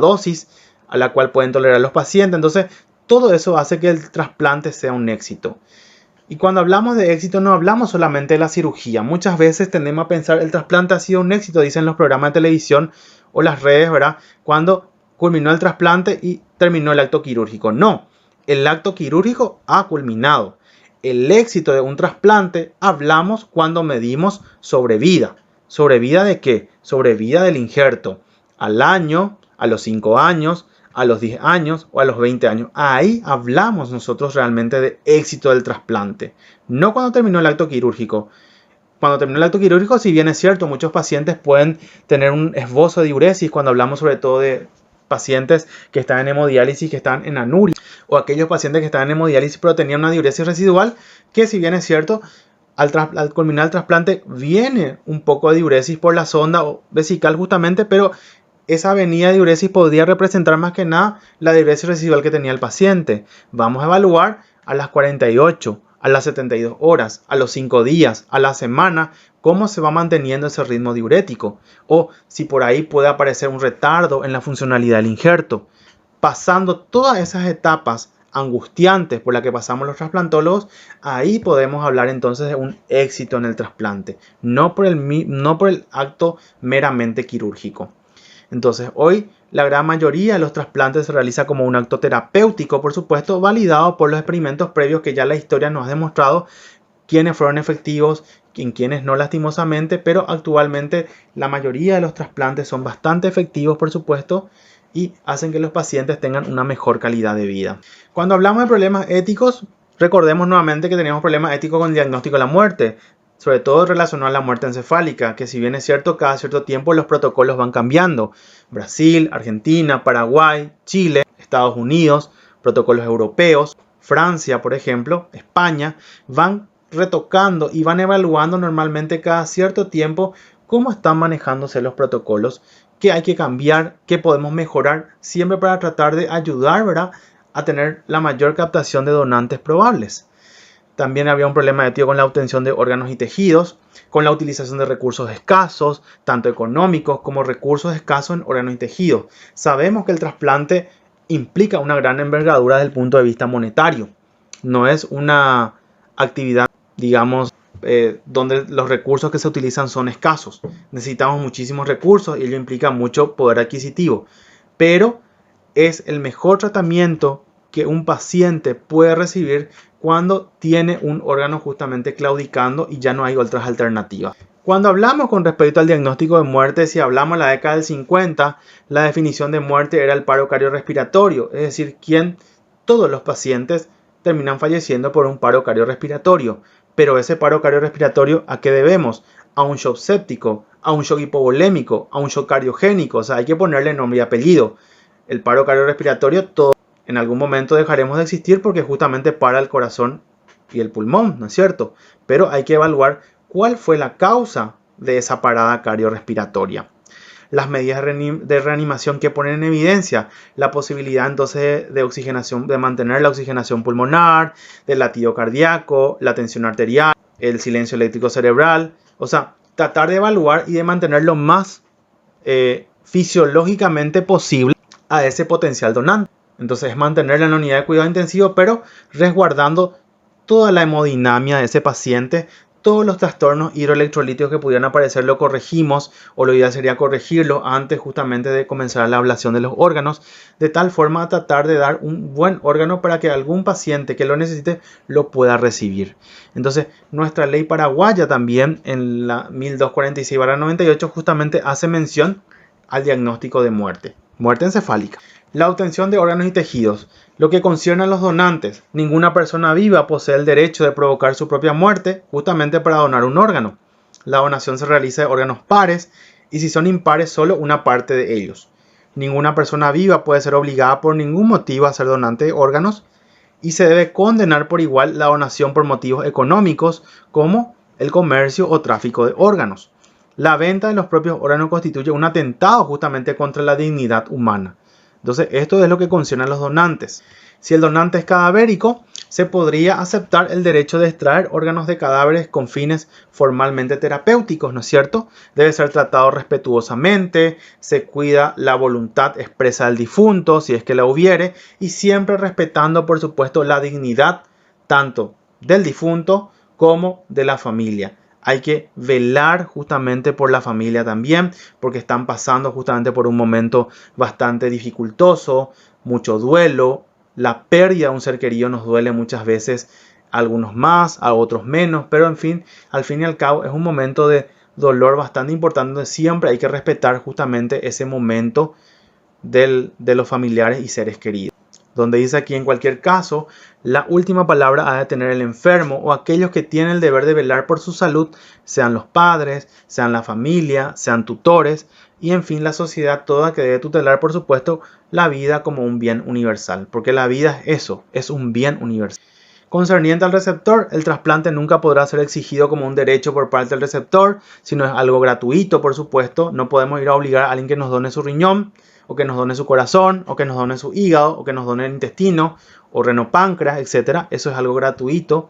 B: dosis a la cual pueden tolerar los pacientes. Entonces, todo eso hace que el trasplante sea un éxito. Y cuando hablamos de éxito no hablamos solamente de la cirugía. Muchas veces tendemos a pensar el trasplante ha sido un éxito, dicen los programas de televisión o las redes, ¿verdad?, cuando culminó el trasplante y terminó el acto quirúrgico. No, el acto quirúrgico ha culminado. El éxito de un trasplante hablamos cuando medimos sobrevida. ¿Sobrevida de qué? Sobrevida del injerto. Al año, a los 5 años, a los 10 años o a los 20 años. Ahí hablamos nosotros realmente de éxito del trasplante. No cuando terminó el acto quirúrgico. Cuando terminó el acto quirúrgico, si bien es cierto, muchos pacientes pueden tener un esbozo de diuresis cuando hablamos sobre todo de pacientes que están en hemodiálisis, que están en anuria, o aquellos pacientes que están en hemodiálisis pero tenían una diuresis residual, que si bien es cierto, al culminar el trasplante viene un poco de diuresis por la sonda vesical justamente, pero esa avenida de diuresis podría representar más que nada la diuresis residual que tenía el paciente. Vamos a evaluar a las 48, a las 72 horas, a los 5 días, a la semana, cómo se va manteniendo ese ritmo diurético, o si por ahí puede aparecer un retardo en la funcionalidad del injerto. Pasando todas esas etapas angustiantes por las que pasamos los trasplantólogos, ahí podemos hablar entonces de un éxito en el trasplante, no por el acto meramente quirúrgico. Entonces, hoy la gran mayoría de los trasplantes se realiza como un acto terapéutico, por supuesto, validado por los experimentos previos que ya la historia nos ha demostrado quiénes fueron efectivos, en quiénes no lastimosamente, pero actualmente la mayoría de los trasplantes son bastante efectivos, por supuesto, y hacen que los pacientes tengan una mejor calidad de vida. Cuando hablamos de problemas éticos, recordemos nuevamente que tenemos problemas éticos con el diagnóstico de la muerte, sobre todo relacionado a la muerte encefálica, que si bien es cierto, cada cierto tiempo los protocolos van cambiando. Brasil, Argentina, Paraguay, Chile, Estados Unidos, protocolos europeos, Francia, por ejemplo, España, van retocando y van evaluando normalmente cada cierto tiempo cómo están manejándose los protocolos, qué hay que cambiar, qué podemos mejorar, siempre para tratar de ayudar, ¿verdad?, a tener la mayor captación de donantes probables. También había un problema ético con la obtención de órganos y tejidos, con la utilización de recursos escasos, tanto económicos como recursos escasos en órganos y tejidos. Sabemos que el trasplante implica una gran envergadura desde el punto de vista monetario. No es una actividad, digamos, donde los recursos que se utilizan son escasos. Necesitamos muchísimos recursos y ello implica mucho poder adquisitivo. Pero es el mejor tratamiento que un paciente puede recibir cuando tiene un órgano justamente claudicando y ya no hay otras alternativas. Cuando hablamos con respecto al diagnóstico de muerte, si hablamos en la década del 50, la definición de muerte era el paro cardiorrespiratorio, es decir, todos los pacientes terminan falleciendo por un paro cardiorrespiratorio. Pero ese paro cardiorrespiratorio, ¿a qué debemos? A un shock séptico, a un shock hipovolémico, a un shock cardiogénico. O sea, hay que ponerle nombre y apellido. El paro cardiorrespiratorio, todo en algún momento dejaremos de existir porque justamente para el corazón y el pulmón, ¿no es cierto? Pero hay que evaluar cuál fue la causa de esa parada cardiorrespiratoria. Las medidas de reanimación que ponen en evidencia la posibilidad entonces de oxigenación, de mantener la oxigenación pulmonar, del latido cardíaco, la tensión arterial, el silencio eléctrico cerebral. O sea, tratar de evaluar y de mantener lo más fisiológicamente posible a ese potencial donante. Entonces es mantenerla en la unidad de cuidado intensivo, pero resguardando toda la hemodinamia de ese paciente, todos los trastornos hidroelectrolíticos que pudieran aparecer lo corregimos, o lo ideal sería corregirlo antes justamente de comenzar la ablación de los órganos, de tal forma a tratar de dar un buen órgano para que algún paciente que lo necesite lo pueda recibir. Entonces nuestra ley paraguaya también en la 1246/98 justamente hace mención al diagnóstico de muerte encefálica. La obtención de órganos y tejidos. Lo que concierne a los donantes, ninguna persona viva posee el derecho de provocar su propia muerte justamente para donar un órgano. La donación se realiza de órganos pares y si son impares solo una parte de ellos. Ninguna persona viva puede ser obligada por ningún motivo a ser donante de órganos y se debe condenar por igual la donación por motivos económicos como el comercio o tráfico de órganos. La venta de los propios órganos constituye un atentado justamente contra la dignidad humana. Entonces, esto es lo que concierne a los donantes. Si el donante es cadavérico, se podría aceptar el derecho de extraer órganos de cadáveres con fines formalmente terapéuticos, ¿no es cierto? Debe ser tratado respetuosamente, se cuida la voluntad expresa del difunto, si es que la hubiere, y siempre respetando, por supuesto, la dignidad tanto del difunto como de la familia. Hay que velar justamente por la familia también, porque están pasando justamente por un momento bastante dificultoso, mucho duelo. La pérdida de un ser querido nos duele muchas veces, a algunos más, a otros menos, pero en fin, al fin y al cabo es un momento de dolor bastante importante donde siempre hay que respetar justamente ese momento de los familiares y seres queridos. donde dice aquí: en cualquier caso, la última palabra ha de tener el enfermo o aquellos que tienen el deber de velar por su salud, sean los padres, sean la familia, sean tutores y en fin la sociedad toda, que debe tutelar por supuesto la vida como un bien universal, porque la vida es eso, es un bien universal. Concerniente al receptor, el trasplante nunca podrá ser exigido como un derecho por parte del receptor, sino es algo gratuito, por supuesto. No podemos ir a obligar a alguien que nos done su riñón, o que nos done su corazón, o que nos done su hígado, o que nos done el intestino, o renopáncreas, etc. Eso es algo gratuito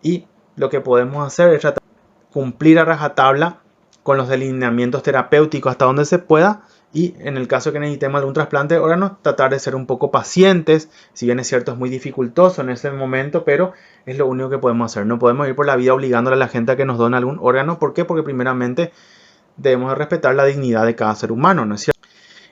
B: y lo que podemos hacer es tratar de cumplir a rajatabla con los delineamientos terapéuticos hasta donde se pueda. Y en el caso que necesitemos algún trasplante de órganos, tratar de ser un poco pacientes. Si bien es cierto, es muy dificultoso en ese momento, pero es lo único que podemos hacer. No podemos ir por la vida obligándole a la gente a que nos done algún órgano. ¿Por qué? Porque primeramente debemos de respetar la dignidad de cada ser humano, ¿no es cierto?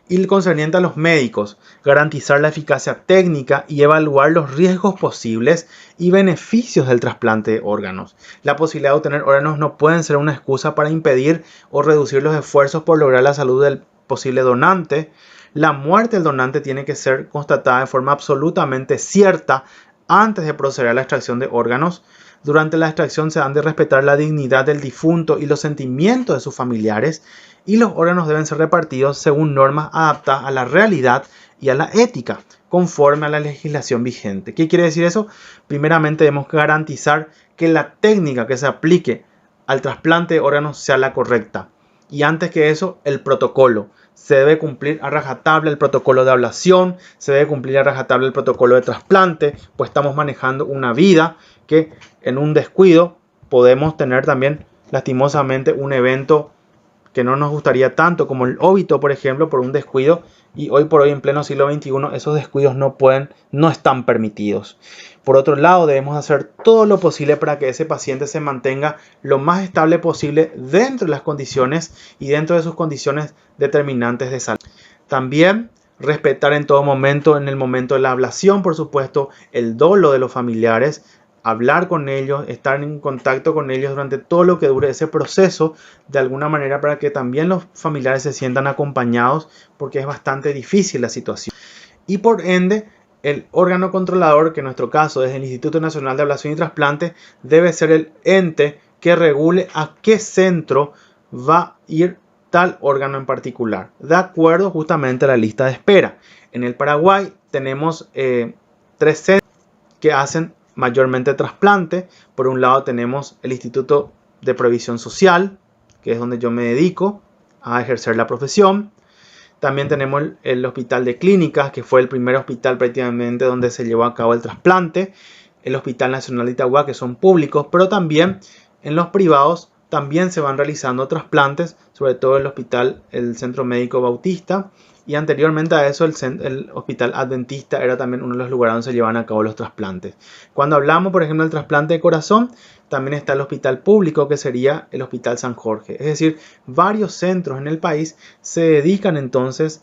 B: Y concerniente a los médicos, garantizar la eficacia técnica y evaluar los riesgos posibles y beneficios del trasplante de órganos. La posibilidad de obtener órganos no pueden ser una excusa para impedir o reducir los esfuerzos por lograr la salud del posible donante. La muerte del donante tiene que ser constatada de forma absolutamente cierta antes de proceder a la extracción de órganos. Durante la extracción se han de respetar la dignidad del difunto y los sentimientos de sus familiares, y los órganos deben ser repartidos según normas adaptadas a la realidad y a la ética, conforme a la legislación vigente. ¿Qué quiere decir eso? Primeramente debemos garantizar que la técnica que se aplique al trasplante de órganos sea la correcta. Y antes que eso, el protocolo. Se debe cumplir a rajatabla el protocolo de ablación, se debe cumplir a rajatabla el protocolo de trasplante, pues estamos manejando una vida que en un descuido podemos tener también lastimosamente un evento que no nos gustaría tanto, como el óbito, por ejemplo, por un descuido. Y hoy por hoy, en pleno siglo XXI, esos descuidos no están permitidos. Por otro lado, debemos hacer todo lo posible para que ese paciente se mantenga lo más estable posible dentro de las condiciones y dentro de sus condiciones determinantes de salud. También respetar en todo momento, en el momento de la ablación, por supuesto, el dolo de los familiares, hablar con ellos, estar en contacto con ellos durante todo lo que dure ese proceso, de alguna manera para que también los familiares se sientan acompañados, porque es bastante difícil la situación. Y por ende, el órgano controlador, que en nuestro caso es el Instituto Nacional de Ablación y Trasplante, debe ser el ente que regule a qué centro va a ir tal órgano en particular, de acuerdo justamente a la lista de espera. En el Paraguay tenemos 3 centros que hacen mayormente trasplante. Por un lado tenemos el Instituto de Previsión Social, que es donde yo me dedico a ejercer la profesión. También tenemos el Hospital de Clínicas, que fue el primer hospital prácticamente donde se llevó a cabo el trasplante. El Hospital Nacional de Itagua, que son públicos, pero también en los privados también se van realizando trasplantes, sobre todo el Centro Médico Bautista. Y anteriormente a eso, el Hospital Adventista era también uno de los lugares donde se llevan a cabo los trasplantes. Cuando hablamos, por ejemplo, del trasplante de corazón, también está el hospital público, que sería el Hospital San Jorge. Es decir, varios centros en el país se dedican entonces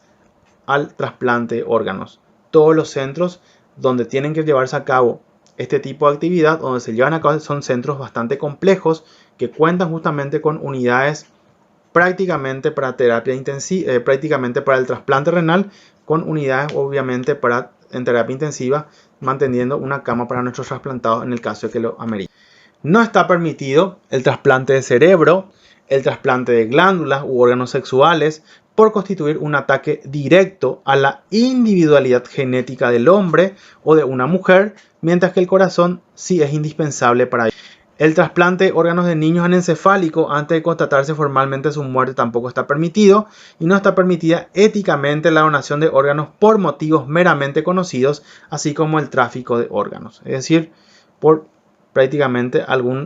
B: al trasplante de órganos. Todos los centros donde tienen que llevarse a cabo este tipo de actividad, donde se llevan a cabo, son centros bastante complejos que cuentan justamente con unidades prácticamente para terapia intensiva, prácticamente para el trasplante renal, con unidades obviamente en terapia intensiva, manteniendo una cama para nuestros trasplantados en el caso de que lo amerite. No está permitido el trasplante de cerebro, el trasplante de glándulas u órganos sexuales, por constituir un ataque directo a la individualidad genética del hombre o de una mujer, mientras que el corazón sí es indispensable para ello. El trasplante de órganos de niños anencefálicos antes de constatarse formalmente su muerte tampoco está permitido, y no está permitida éticamente la donación de órganos por motivos meramente conocidos, así como el tráfico de órganos, es decir, por prácticamente algo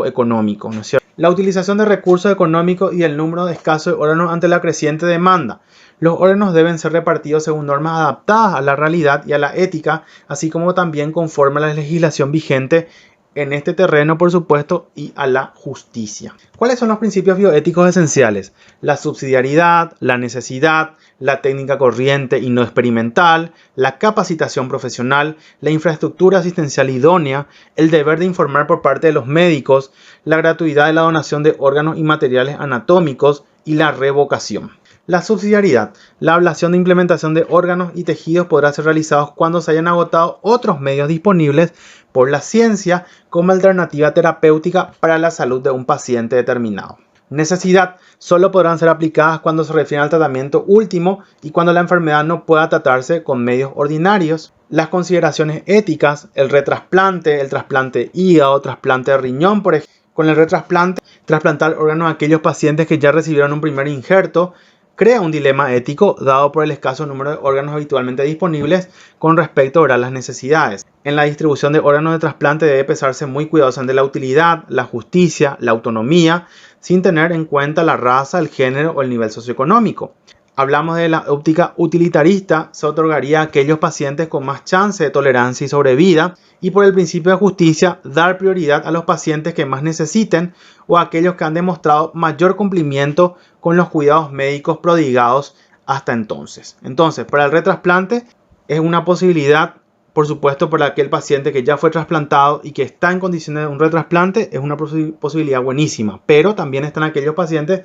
B: económico, ¿no es cierto? La utilización de recursos económicos y el número escaso de órganos ante la creciente demanda. Los órganos deben ser repartidos según normas adaptadas a la realidad y a la ética, así como también conforme a la legislación vigente en este terreno, por supuesto, y a la justicia. ¿Cuáles son los principios bioéticos esenciales? La subsidiariedad, la necesidad, la técnica corriente y no experimental, la capacitación profesional, la infraestructura asistencial idónea, el deber de informar por parte de los médicos, la gratuidad de la donación de órganos y materiales anatómicos y la revocación. La subsidiariedad. La ablación de implementación de órganos y tejidos podrá ser realizada cuando se hayan agotado otros medios disponibles por la ciencia como alternativa terapéutica para la salud de un paciente determinado. Necesidad. Solo podrán ser aplicadas cuando se refieren al tratamiento último y cuando la enfermedad no pueda tratarse con medios ordinarios. Las consideraciones éticas, el trasplante hígado, trasplante de riñón, por ejemplo. Con el retrasplante, trasplantar órganos a aquellos pacientes que ya recibieron un primer injerto crea un dilema ético dado por el escaso número de órganos habitualmente disponibles con respecto a las necesidades. En la distribución de órganos de trasplante debe pesarse muy cuidadosamente la utilidad, la justicia, la autonomía, sin tener en cuenta la raza, el género o el nivel socioeconómico. Hablamos de la óptica utilitarista, se otorgaría a aquellos pacientes con más chance de tolerancia y sobrevida, y por el principio de justicia, dar prioridad a los pacientes que más necesiten o a aquellos que han demostrado mayor cumplimiento con los cuidados médicos prodigados hasta entonces. Entonces, para el retrasplante es una posibilidad, por supuesto, para aquel paciente que ya fue trasplantado y que está en condiciones de un retrasplante, es una posibilidad buenísima, pero también están aquellos pacientes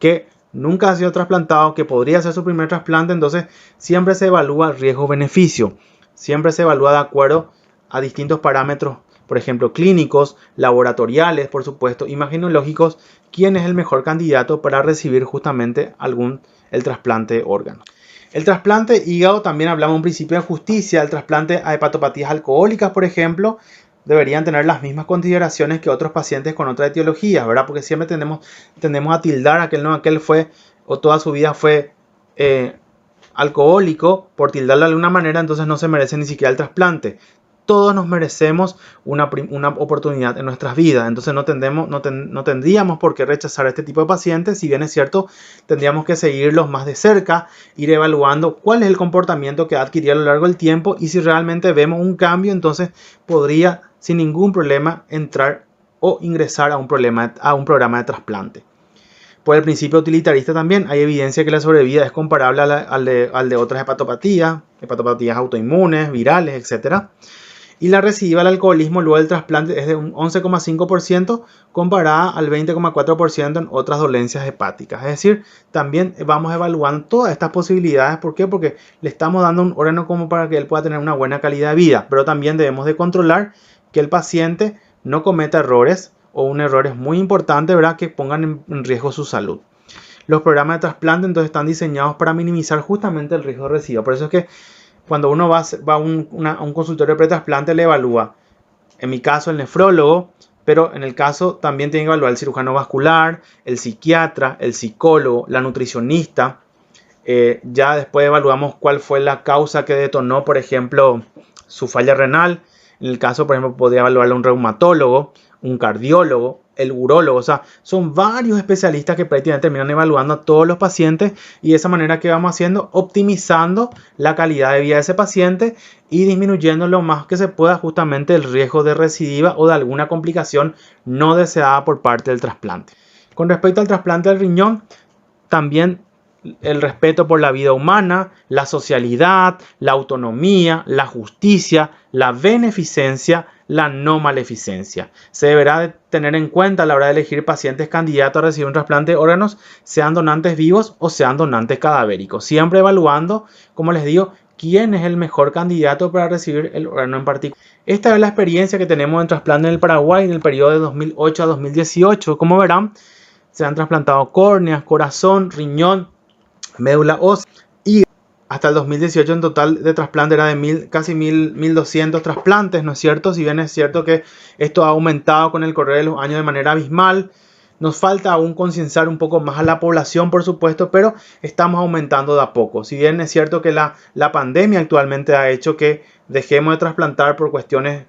B: que nunca ha sido trasplantado, que podría ser su primer trasplante, entonces siempre se evalúa riesgo-beneficio, siempre se evalúa de acuerdo a distintos parámetros, por ejemplo clínicos, laboratoriales, por supuesto, imagenológicos, quién es el mejor candidato para recibir justamente el trasplante de órganos. El trasplante hígado también hablamos un principio de justicia, el trasplante a hepatopatías alcohólicas, por ejemplo, deberían tener las mismas consideraciones que otros pacientes con otras etiologías, ¿verdad? Porque siempre tendemos a tildar a aquel fue o toda su vida fue alcohólico, por tildarlo de alguna manera, entonces no se merece ni siquiera el trasplante. Todos nos merecemos una oportunidad en nuestras vidas, entonces no tendríamos por qué rechazar a este tipo de pacientes. Si bien es cierto, tendríamos que seguirlos más de cerca, ir evaluando cuál es el comportamiento que ha adquirido a lo largo del tiempo y si realmente vemos un cambio, entonces podría sin ningún problema entrar o ingresar a un programa de trasplante. Por el principio utilitarista también hay evidencia que la sobrevida es comparable al de otras hepatopatías autoinmunes, virales, etc. Y la recidiva al alcoholismo luego del trasplante es de un 11,5% comparada al 20,4% en otras dolencias hepáticas. Es decir, también vamos evaluando todas estas posibilidades. ¿Por qué? Porque le estamos dando un órgano como para que él pueda tener una buena calidad de vida. Pero también debemos de controlar que el paciente no cometa errores o un error es muy importante, ¿verdad?, que pongan en riesgo su salud. Los programas de trasplante entonces están diseñados para minimizar justamente el riesgo de recidiva. Por eso es que cuando uno va a un consultorio de pretrasplante le evalúa, en mi caso el nefrólogo, pero en el caso también tiene que evaluar el cirujano vascular, el psiquiatra, el psicólogo, la nutricionista. Ya después evaluamos cuál fue la causa que detonó, por ejemplo, su falla renal. En el caso, por ejemplo, podría evaluarlo un reumatólogo, un cardiólogo, el urólogo. O sea, son varios especialistas que prácticamente terminan evaluando a todos los pacientes y de esa manera que vamos haciendo, optimizando la calidad de vida de ese paciente y disminuyendo lo más que se pueda justamente el riesgo de recidiva o de alguna complicación no deseada por parte del trasplante. Con respecto al trasplante del riñón, también el respeto por la vida humana, la socialidad, la autonomía, la justicia, la beneficencia, la no maleficencia. Se deberá de tener en cuenta a la hora de elegir pacientes candidatos a recibir un trasplante de órganos, sean donantes vivos o sean donantes cadavéricos. Siempre evaluando, como les digo, quién es el mejor candidato para recibir el órgano en particular. Esta es la experiencia que tenemos en trasplante en el Paraguay en el periodo de 2008 a 2018. Como verán, se han trasplantado córneas, corazón, riñón, médula ósea y hasta el 2018 en total de trasplante era de casi 1.200 trasplantes, ¿no es cierto? Si bien es cierto que esto ha aumentado con el correr de los años de manera abismal, nos falta aún concienciar un poco más a la población, por supuesto, pero estamos aumentando de a poco. Si bien es cierto que la pandemia actualmente ha hecho que dejemos de trasplantar por cuestiones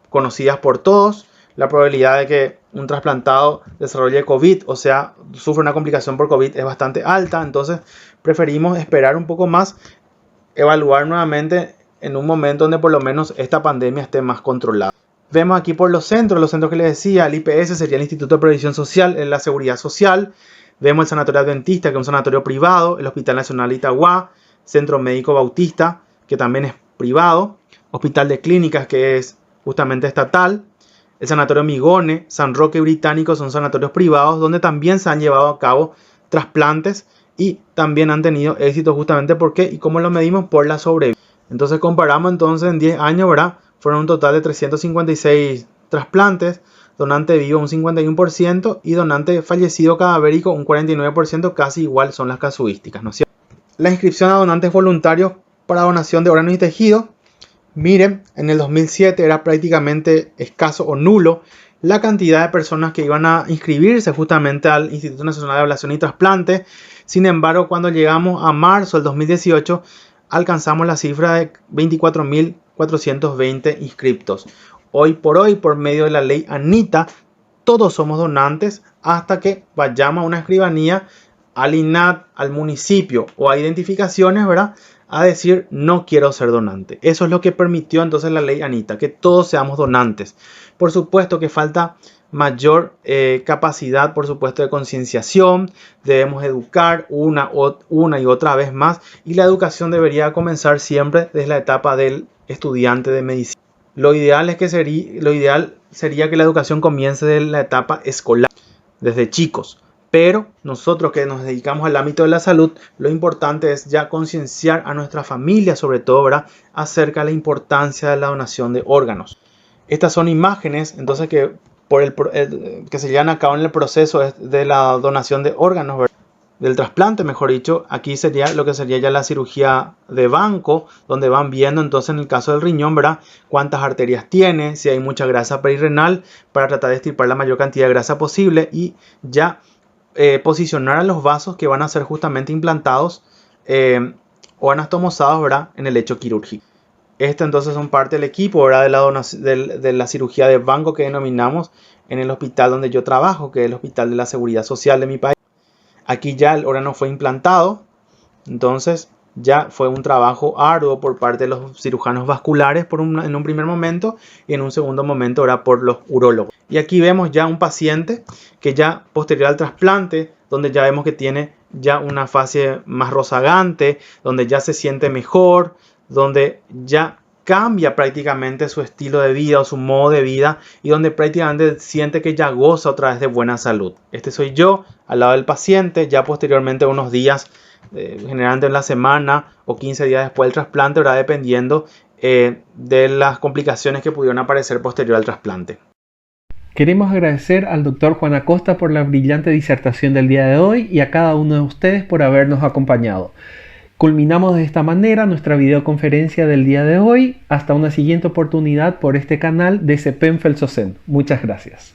B: conocidas por todos, la probabilidad de que un trasplantado desarrolle COVID, o sea, sufra una complicación por COVID es bastante alta, entonces preferimos esperar un poco más, evaluar nuevamente en un momento donde por lo menos esta pandemia esté más controlada. Vemos aquí por los centros que les decía, el IPS sería el Instituto de Previsión Social, la Seguridad Social. Vemos el Sanatorio Adventista, que es un sanatorio privado, el Hospital Nacional Itagua, Centro Médico Bautista, que también es privado, Hospital de Clínicas, que es justamente estatal, el Sanatorio Migone, San Roque Británico son sanatorios privados donde también se han llevado a cabo trasplantes y también han tenido éxito justamente porque, ¿y cómo lo medimos? Por la sobrevida. Entonces comparamos entonces en 10 años, ¿verdad? Fueron un total de 356 trasplantes, donante vivo un 51% y donante fallecido cadavérico un 49%, casi igual son las casuísticas, ¿no es cierto? La inscripción a donantes voluntarios para donación de órganos y tejidos, miren, en el 2007 era prácticamente escaso o nulo la cantidad de personas que iban a inscribirse justamente al Instituto Nacional de Ablación y Trasplante. Sin embargo, cuando llegamos a marzo del 2018, alcanzamos la cifra de 24.420 inscriptos. Hoy por hoy, por medio de la ley Anita, todos somos donantes hasta que vayamos a una escribanía, al INAT, al municipio o a identificaciones, ¿verdad?, a decir no quiero ser donante. Eso es lo que permitió entonces la ley Anita, que todos seamos donantes. Por supuesto que falta mayor capacidad, por supuesto, de concienciación. Debemos educar una y otra vez más, y la educación debería comenzar siempre desde la etapa del estudiante de medicina. Lo ideal sería que la educación comience desde la etapa escolar, desde chicos. Pero nosotros que nos dedicamos al ámbito de la salud, lo importante es ya concienciar a nuestra familia, sobre todo, ¿verdad?, acerca de la importancia de la donación de órganos. Estas son imágenes, entonces, que se llevan a cabo en el proceso de la donación de órganos, ¿verdad?, del trasplante, mejor dicho. Aquí sería lo que sería ya la cirugía de banco, donde van viendo entonces en el caso del riñón, ¿verdad?, cuántas arterias tiene, si hay mucha grasa perirrenal, para tratar de extirpar la mayor cantidad de grasa posible y ya posicionar a los vasos que van a ser justamente implantados o anastomosados, ¿verdad?, en el lecho quirúrgico. Entonces son parte del equipo, ¿verdad?, de la cirugía de banco que denominamos en el hospital donde yo trabajo, que es el Hospital de la Seguridad Social de mi país. Aquí ya el órgano fue implantado, entonces ya fue un trabajo arduo por parte de los cirujanos vasculares en un primer momento, y en un segundo momento era por los urólogos. Y aquí vemos ya un paciente que ya posterior al trasplante, donde ya vemos que tiene ya una fase más rozagante, donde ya se siente mejor, donde ya cambia prácticamente su estilo de vida o su modo de vida, y donde prácticamente siente que ya goza otra vez de buena salud. Este soy yo al lado del paciente, ya posteriormente unos días, generalmente en la semana o 15 días después del trasplante, ¿verdad?, dependiendo de las complicaciones que pudieron aparecer posterior al trasplante.
A: Queremos agradecer al Dr. Juan Acosta por la brillante disertación del día de hoy y a cada uno de ustedes por habernos acompañado. Culminamos de esta manera nuestra videoconferencia del día de hoy. Hasta una siguiente oportunidad por este canal de CEPEN Felsosen. Muchas gracias.